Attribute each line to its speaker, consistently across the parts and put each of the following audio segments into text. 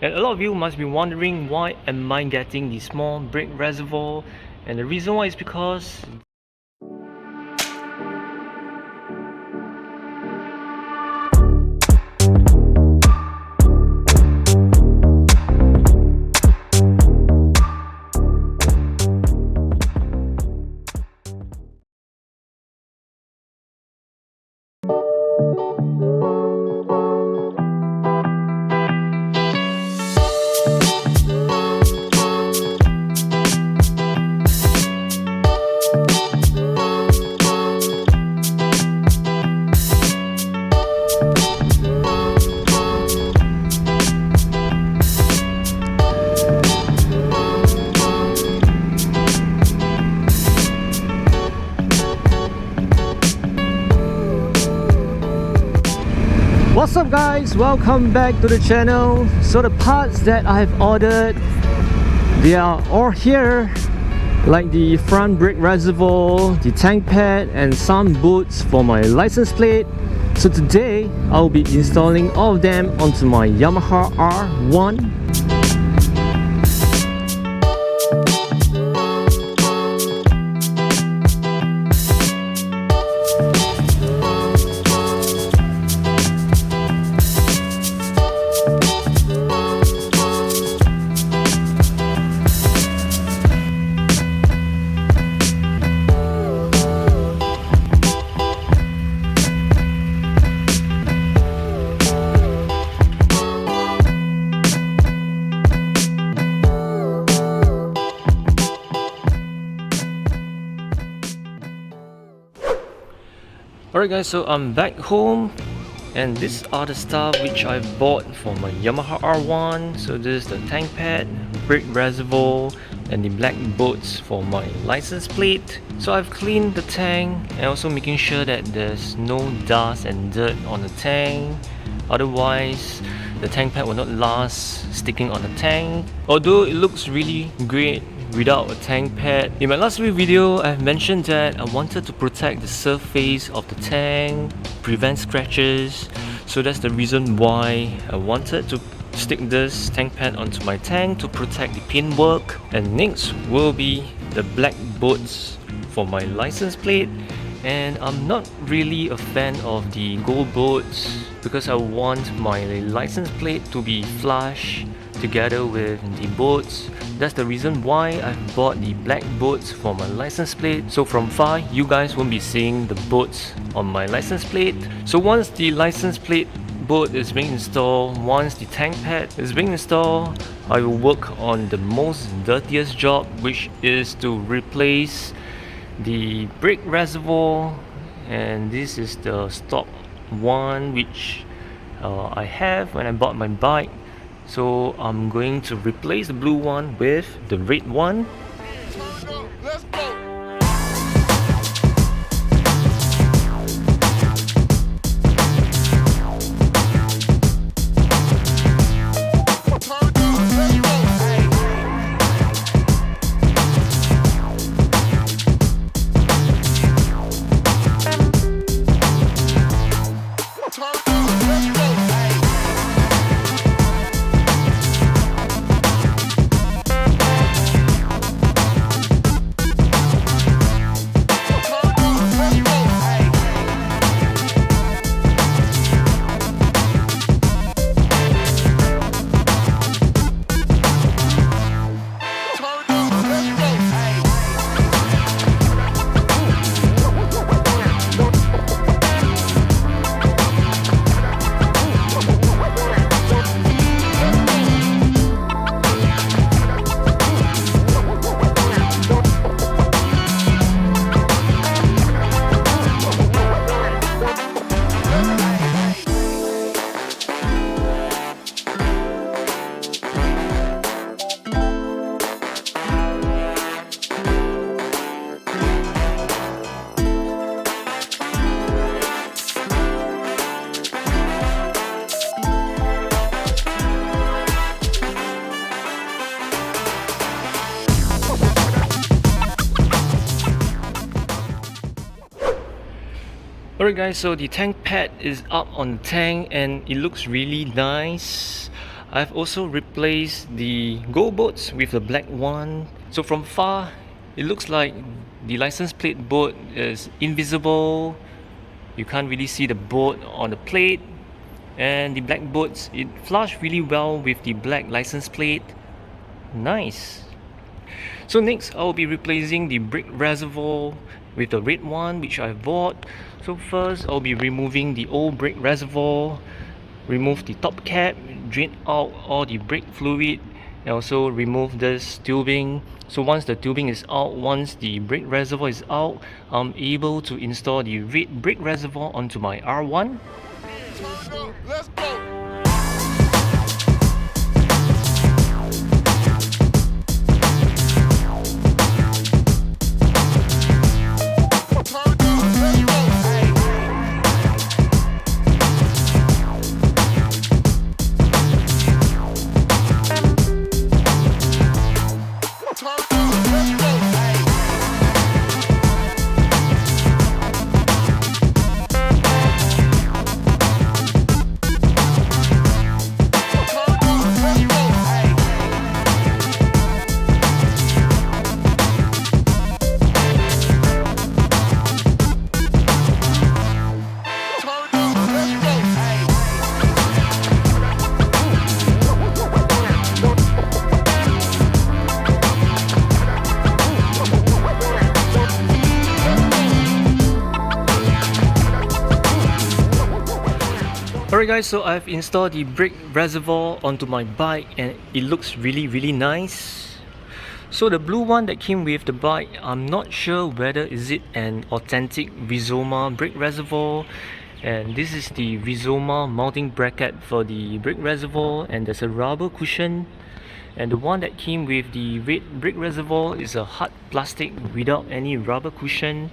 Speaker 1: And a lot of you must be wondering, why am I getting the small brake reservoir? And the reason why is because what's up guys, welcome back to the channel. So the parts that I have ordered, they are all here, like the front brake reservoir, the tank pad, and some boots for my license plate. So today I'll be installing all of them onto my Yamaha R1. Alright guys, so I'm back home and these are the stuff which I bought for my Yamaha R1. So this is the tank pad, brake reservoir, and the black bolts for my license plate. So I've cleaned the tank and also making sure that there's no dust and dirt on the tank. Otherwise, the tank pad will not last sticking on the tank. Although it looks really great without a tank pad. In my last video, I've mentioned that I wanted to protect the surface of the tank, prevent scratches. So that's the reason why I wanted to stick this tank pad onto my tank to protect the paintwork. And next will be the black bolts for my license plate. And I'm not really a fan of the gold bolts because I want my license plate to be flush together with the bolts. That's the reason why I've bought the black bolts for my license plate. So from far, you guys won't be seeing the bolts on my license plate. So once the license plate bolt is being installed, once the tank pad is being installed, I will work on the most dirtiest job, which is to replace the brake reservoir. And this is the stock one which I have when I bought my bike. So I'm going to replace the blue one with the red one.
Speaker 2: Let's go.
Speaker 1: Alright guys, so the tank pad is up on the tank and it looks really nice. I've also replaced the gold boats with the black one. So from far, it looks like the license plate boat is invisible. You can't really see the boat on the plate. And the black boats, it flushed really well with the black license plate. Nice. So next, I'll be replacing the brake reservoir with the red one which I bought. So first, I'll be removing the old brake reservoir, remove the top cap, drain out all the brake fluid, and also remove this tubing. So once the tubing is out, once the brake reservoir is out, I'm able to install the red brake reservoir onto my R1.
Speaker 2: Turn up, let's go.
Speaker 1: Alright guys, so I've installed the brake reservoir onto my bike and it looks really nice. So the blue one that came with the bike, I'm not sure whether is it an authentic Rizoma brake reservoir, and this is the Rizoma mounting bracket for the brake reservoir, and there's a rubber cushion. And the one that came with the red brake reservoir is a hard plastic without any rubber cushion.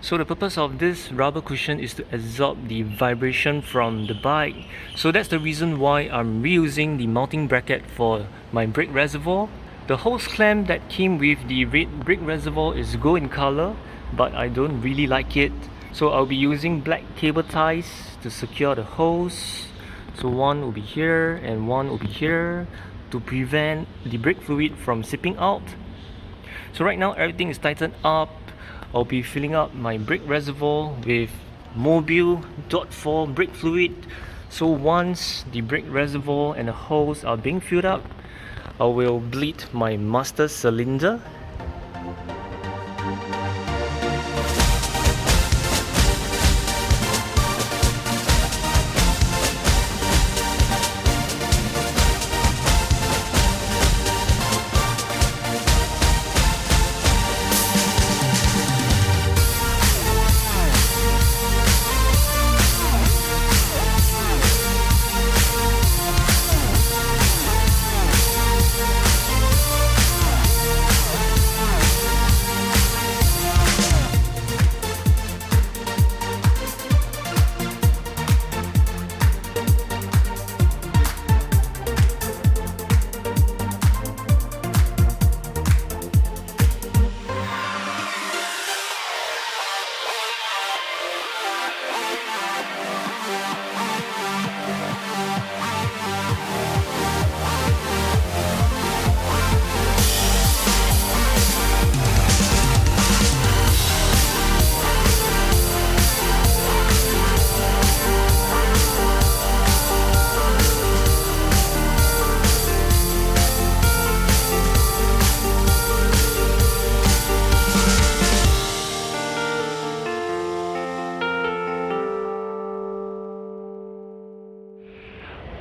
Speaker 1: So the purpose of this rubber cushion is to absorb the vibration from the bike. So that's the reason why I'm reusing the mounting bracket for my brake reservoir. The hose clamp that came with the red brake reservoir is gold in color, but I don't really like it. So I'll be using black cable ties to secure the hose. So one will be here and one will be here to prevent the brake fluid from seeping out. So right now everything is tightened up. I'll be filling up my brake reservoir with Mobile .4 brake fluid. So once the brake reservoir and the hose are being filled up, I will bleed my master cylinder.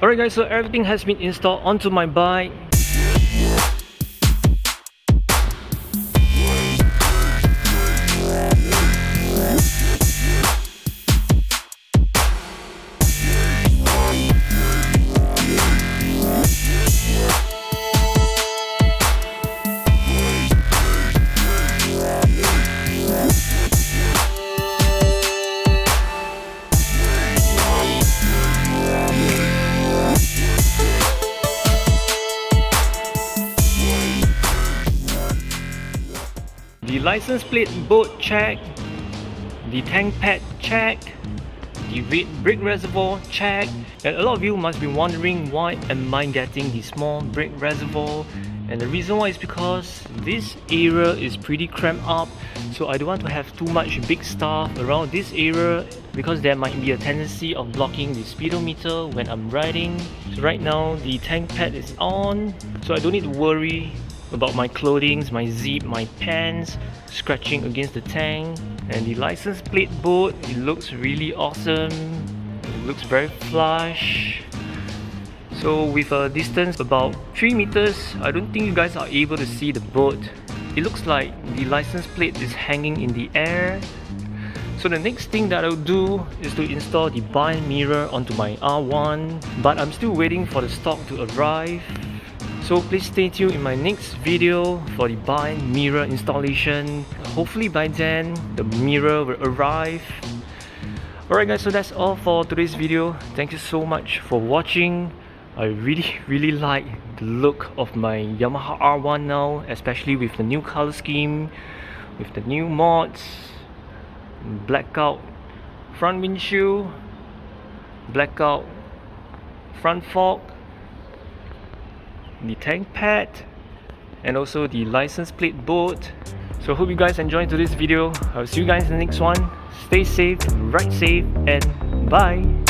Speaker 1: Alright guys, so everything has been installed onto my bike. The license plate boat check, the tank pad check, The brake reservoir, check. And a lot of you must be wondering why am I getting the small brake reservoir. And the reason why is because this area is pretty cramped up, so I don't want to have too much big stuff around this area because there might be a tendency of blocking the speedometer when I'm riding. So right now the tank pad is on, so I don't need to worry about my clothing, my zip, my pants scratching against the tank. And the license plate board, it looks really awesome. It looks very flush. So with a distance about 3 meters, I don't think you guys are able to see the boat. It looks like the license plate is hanging in the air. So the next thing that I'll do is to install the bind mirror onto my R1, but I'm still waiting for the stock to arrive. So please stay tuned in my next video for the bind mirror installation. Hopefully by then the mirror will arrive. Alright guys, so that's all for today's video. Thank you so much for watching. I really like the look of my Yamaha R1 now, especially with the new color scheme, with the new mods, blackout front windshield, blackout front fork, the tank pad, and also the license plate board. So hope you guys enjoyed today's video. I'll see you guys in the next one. Stay safe, ride safe, and bye.